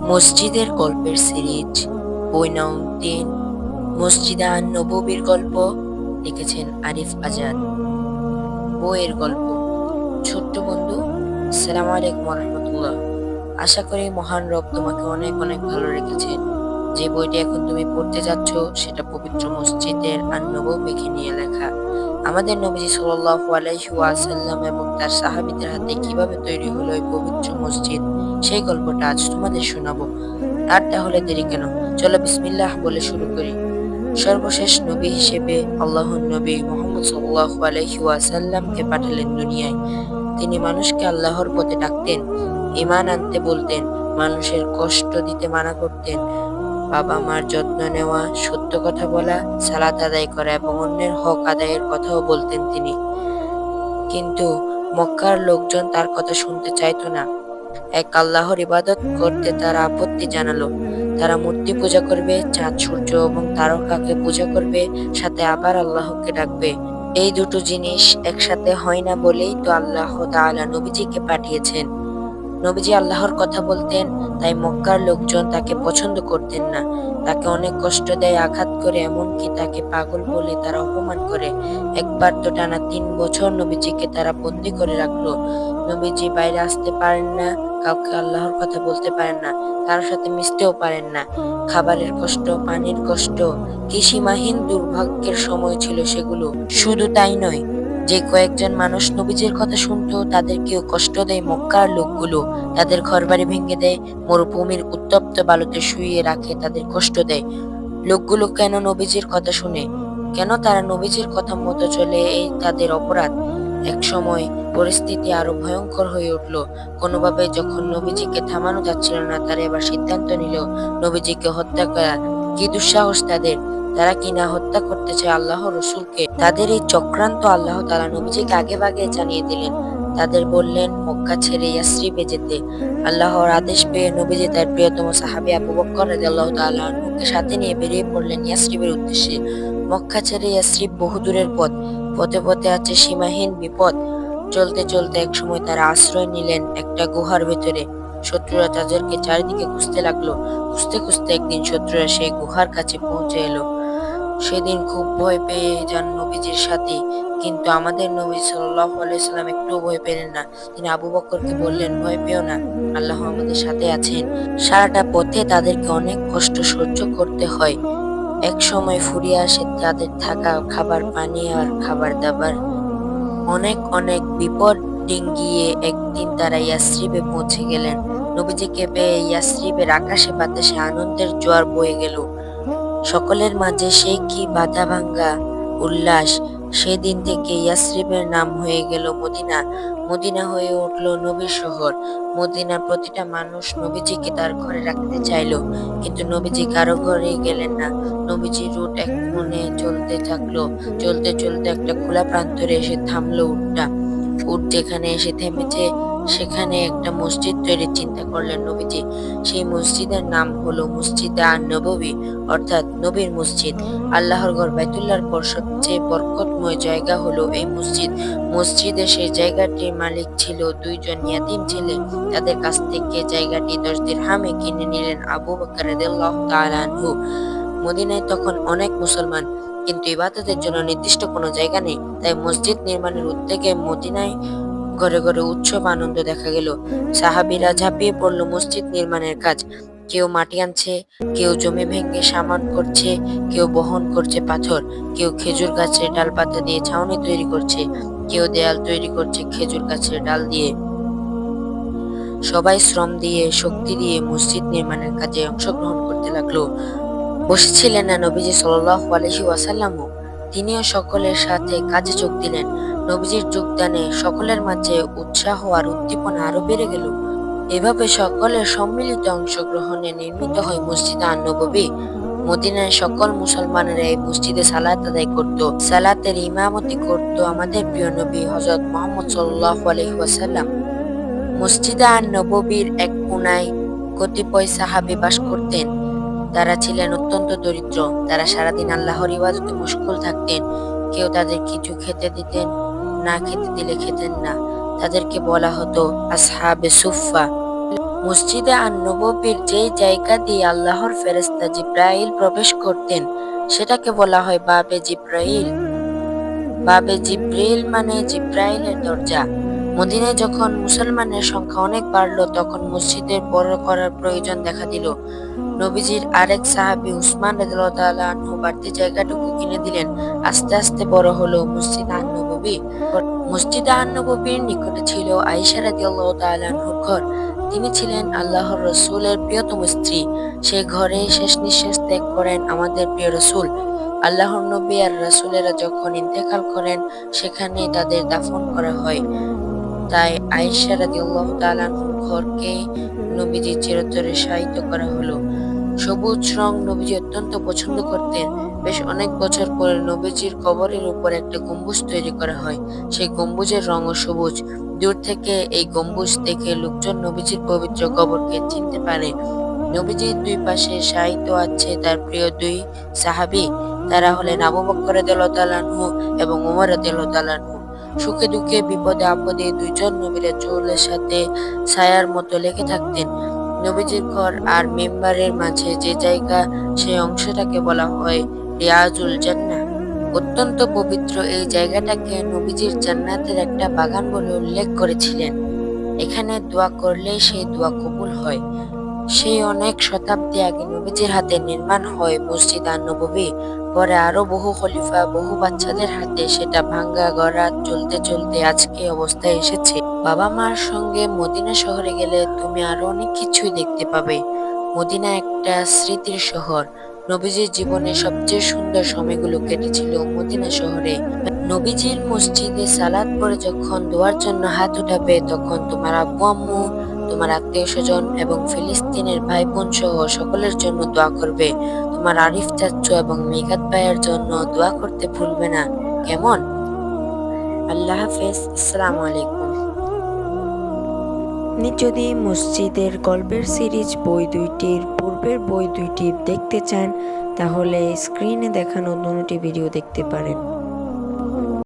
মসজিদের গল্পের সিরিজ বইনাউদ্দিন মসজিদে আন-নববীর গল্প লিখেছেন আরিফ আজাদ। বইয়ের গল্প ছোট্ট বন্ধু। আসসালামু আলাইকুম রাহমাতুল্লাহ। আশা করি মহান রব তোমাকে অনেক অনেক ভালো রেখেছেন। যে বইটি এখন তুমি পড়তে যাচ্ছ সেটা পবিত্র মসজিদের আন-নববীকে নিয়ে লেখা। আমাদের নবীজি সাল্লাল্লাহু আলাইহি ওয়াসাল্লাম এবং তার সাহাবীদের হাতে কিভাবে তৈরি হলো এই পবিত্র মসজিদ, সেই গল্পটা আজ তোমাদের শোনাবো। আর তাহলে দেরি কেন, চলো বিসমিল্লাহ বলে শুরু করি। সর্বশেষ নবী হিসেবে আল্লাহর নবী মুহাম্মদ সাল্লাল্লাহু আলাইহি ওয়াসাল্লামকে পাঠালেন দুনিয়ায়। তিনি মানুষকে আল্লাহর পথে ডাকতেন, ঈমান আনতে বলতেন, মানুষের কষ্ট দিতে মানা করতেন, বাবা মার যত্ন নেওয়া, সত্য কথা বলা, সালাত আদায় করা এবং অন্যের হক আদায়ের কথাও বলতেন তিনি। কিন্তু মক্কার লোকজন তার কথা শুনতে চাইতো না। এক আল্লাহর ইবাদত করতে তারা আপত্তি জানালো। তারা মূর্তি পূজা করবে, চাঁদ সূর্য এবং তারকাকে পূজা করবে, সাথে আবার আল্লাহকে ডাকবে। এই দুটো জিনিস একসাথে হয় না বলেই তো আল্লাহ তাআলা নবীজিকে পাঠিয়েছেন। নবীজি আল্লাহর কথা বলতেন, তাই মক্কার লোকজন তাকে পছন্দ করতেন না। তাকে অনেক কষ্ট দেয়, আঘাত করে, এমনকি তাকে পাগল বলে তারা অপমান করে। একবার তো টানা 3 বছর নবীজিকে তারা বন্দী করে রাখলো। নবীজি বাইরে আসতে পারেন না, কাউকে আল্লাহর কথা বলতে পারেন না, কারোর সাথে মিশতেও পারেন না। খাবারের কষ্ট, পানির কষ্ট, কি সীমাহীন দুর্ভাগ্যের সময় ছিল সেগুলো। শুধু তাই নয়, যে কয়েকজন মানুষ নবীজির কথা শুনতো তাদেরকেও কষ্ট দেয় মক্কার লোকগুলো। তাদের ঘরবাড়ি ভেঙে দেয়, মরুভূমির উত্তপ্ত বালুতে শুইয়ে রাখে, তাদের কষ্ট দেয়। লোকগুলো কেন নবীজির কথা শুনে, কেন তারা নবীজির কথা মতো চলে, এই তাদের অপরাধ। এক সময় পরিস্থিতি আরো ভয়ঙ্কর হয়ে উঠল। কোনোভাবে যখন নবীজিকে থামানো যাচ্ছিল না, তারা এবার সিদ্ধান্ত নিল নবীজিকে হত্যা করা। কি দুঃসাহস তাদের! তারা কিনা হত্যা করতে চায় আল্লাহ রসুলকে। তাদের এই চক্রান্ত আল্লাহ তাআলা নবীজিকে আগেভাগে জানিয়ে দিলেন। তাদের বললেন মক্কা ছেড়ে ইয়াসরিবে যেতে। আল্লাহর আদেশ পেয়ে নবীজি তার প্রিয়তম সাহাবী আবু বকর রাদিয়াল্লাহু তাআলা আনহুকে সাথে নিয়ে বেরিয়ে পড়লেন ইয়াসরিবের উদ্দেশ্যে। মক্কা ছেড়ে ইয়াসরিব বহু দূরের পথ। পথে পথে আছে সীমাহীন বিপদ। চলতে চলতে একসময় তারা আশ্রয় নিলেন একটা গুহার ভেতরে। শত্রুরা তাদেরকে চারিদিকে খুঁজতে লাগলো। খুঁজতে খুঁজতে একদিন শত্রুরা সেই গুহার কাছে পৌঁছে এলো। সেদিন খুব ভয় পেয়ে যান নবীজির সাথী। কিন্তু আমাদের নবী সাল্লাল্লাহু আলাইহি সাল্লাম একটুও ভয় পেলেন না। তিনি আবু বকরকে বললেন, ভয় পেও না, আল্লাহ আমাদের সাথে আছেন। সারাটা পথে তাদেরকে অনেক কষ্ট সহ্য করতে হয়। এক সময় ফুরিয়ে আসে তাদের থাকা খাবার, পানি আর খাবার দাবার। অনেক অনেক বিপদ ডিঙ্গিয়ে একদিন তারা ইয়াসরিবে পৌঁছে গেলেন। নবীজিকে পেয়ে ইয়াসরিবের আকাশে বাতাসে আনন্দের জোয়ার বয়ে গেল। সকলের মাঝে সে কি বাধা ভাঙ্গা উল্লাস! সেদিন থেকে ইয়াসরিবের নাম হয়ে গেল মদিনা। মদিনা হয়ে উঠল নবীর শহর। মদিনার প্রতিটা মানুষ নবীজিকে তার ঘরে রাখতে চাইলো, কিন্তু নবীজি কারো ঘরেই গেলেন না। নবীজির রুট এক মনে চলতে থাকলো। চলতে চলতে একটা খোলা প্রান্তরে এসে থামলো উটটা। উট যেখানে এসে থেমেছে সেখানে একটা মসজিদ তৈরির চিন্তা করলেন নবীজি। সেই মসজিদের নাম হলো মসজিদে আন-নববী, অর্থাৎ নবীর মসজিদ। আল্লাহর ঘর বাইতুল্লাহর পর সবচেয়ে বরকতময় জায়গা হলো এই মসজিদ। মসজিদে সেই জায়গাটির মালিক ছিল 2 জন ইয়াতীম ছেলে। তাদের কাছ থেকে জায়গাটি 10 দিরহামে কিনে নিলেন আবু বকর রাদিয়াল্লাহু তাআলা আনহু। মদিনায় তখন অনেক মুসলমান, কিন্তু ইবাদতের জন্য নির্দিষ্ট কোনো জায়গা নেই। তাই মসজিদ নির্মাণের উদ্যোগে মদিনায় ঘরে ঘরে উৎসব আনন্দ দেখা গেল। সাহাবীরা ঝাঁপিয়ে পড়ল মসজিদ নির্মাণের কাজ। কেউ মাটি আনছে, কেউ জমি ভেঙে সামান করছে, কেউ বহন করছে পাথর, কেউ খেজুর গাছের ডাল পাতা দিয়ে ছাউনি তৈরি করছে, কেউ দেয়াল তৈরি করছে খেজুর গাছের ডাল দিয়ে। সবাই শ্রম দিয়ে, শক্তি দিয়ে মসজিদ নির্মাণের কাজে অংশগ্রহণ করতে লাগলো। বসেছিলেন না নবীজি সাল্লাল্লাহু আলাইহি ওয়াসাল্লামও। তিনিও সকলের সাথে কাজে যোগ দিলেন। নবীজির যোগদানে সকলের মাঝে উৎসাহ আর উদ্দীপনা আরো বেড়ে গেল। এভাবে সকলের সম্মিলিত অংশগ্রহণে নির্মিত হয় মসজিদ আন-নববী। মদিনায় সকল মুসলমানেরা এই মসজিদে সালাত আদায় করত। সালাতের ইমামতি করত আমাদের প্রিয় নবী হযরত মুহাম্মদ সাল্লাল্লাহু আলাইহি ওয়াসাল্লাম। মসজিদে আন-নববীর এক কোণায় কতিপয় সাহাবী বাস করতেন। তারা ছিলেন অত্যন্ত দরিদ্র। তারা সারাদিন আল্লাহর ইবাদতে মশগুল থাকতেন। কেউ তাদের কিছু খেতে দিতেন, না খেতে দিলে খেতেন না। তাদেরকে বলা হতো আসহাবে সুফফা। মসজিদে আন-নববীর যেই জায়গা দিয়ে আল্লাহর ফেরেশতা জিবরাইল প্রবেশ করতেন সেটাকে বলা হয় বাবে জিবরাইল। বাবে জিবরিল মানে জিবরাইলের দরজা। মদিনায় যখন মুসলমানের সংখ্যা অনেক বাড়ল তখন মসজিদের বড় করার প্রয়োজন দেখা দিল। নবীজির আরেক সাহাবী উসমান রাদিয়াল্লাহু তাআলা আনহু বাড়তি জায়গাটুকু কিনে দিলেন। আস্তে আস্তে বড় হলো মসজিদ আন-নববী। মসজিদ আন-নববীর নিকটে ছিল আয়েশা রাদিয়াল্লাহু তাআলা আনহুর ঘর। তিনি ছিলেন আল্লাহর রসূলের প্রিয়তম স্ত্রী। সেই ঘরে শেষ নিঃশ্বাস ত্যাগ করেন আমাদের প্রিয় রসূল। আল্লাহর নবী আর রাসূলেরা যখন ইন্তেকাল করেন সেখানেই তাদের দাফন করা হয়। তাই আয়েশা রাদিয়াল্লাহু তাআলা আনহুর ঘরকে নবীজির চিরতরে শায়িত করা হলো। সবুজ রং নবীজি অত্যন্ত পছন্দ করতেন। বেশ অনেক বছর পরে নবীজির কবরের উপর একটা গম্বুজ তৈরি করা হয়। সেই গম্বুজের রঙও সবুজ। দূর থেকে এই গম্বুজ দেখে লোকজন নবীজির পবিত্র কবরকে চিনতে পারে। নবীজির দুই পাশে শায়িত আছে তার প্রিয় দুই সাহাবী। তারা হলেন আবু বকর রাদিয়াল্লাহু তাআলা আনহু এবং ওমর রাদিয়াল্লাহু তাআলা আনহু। সুখে দুঃখে বিপদে আপদে দুইজন নবী রাসূলের সাথে ছায়ার মতো লেগে থাকতেন। নবীজির ঘর আর মিম্বারের মাঝে যে জায়গা সেই অংশটাকে বলা হয় রিয়াজুল জান্নাহ। অত্যন্ত পবিত্র এই জায়গাটাকে নবীজির জান্নাতের একটা বাগান বলে উল্লেখ করেছিলেন। এখানে দোয়া করলে সেই দোয়া কবুল হয়। সেই অনেক শতাব্দী আগে নবীজির হাতে নির্মাণ হয় মসজিদ আন-নববী। পরে আরো বহু খলিফা বহু বাচ্চাদের হাতে সেটা ভাঙ্গা গড়া চলতে চলতে আজকে এই অবস্থায় এসেছে। বাবা মার সঙ্গে মদিনা শহরে গেলে তুমি আরো অনেক কিছুই দেখতে পাবে। মদিনা একটা স্মৃতির শহর। নবীজির জীবনের সবচেয়ে সুন্দর সময়গুলো কেটেছিল মদিনা শহরে। নবীজির মসজিদে সালাত পড়ে যখন দোয়ার জন্য হাত উঠাবে তখন তোমার আব্বু আম্মু, তোমার আত্মীয় স্বজন এবং ফিলিস্তিনের ভাই বোন সহ সকলের জন্য দোয়া করবে। তোমার আরিফ চাচ্চু এবং মিগাত ভাইয়ের জন্য দোয়া করতে ভুলবে না। কেমন? আল্লাহ হাফেজ। আসসালামু আলাইকুম। আপনি যদি মসজিদের গল্পের সিরিজ বই দুইটির পূর্বের বই দুইটি দেখতে চান তাহলে স্ক্রিনে দেখানো দুটি ভিডিও দেখতে পারেন।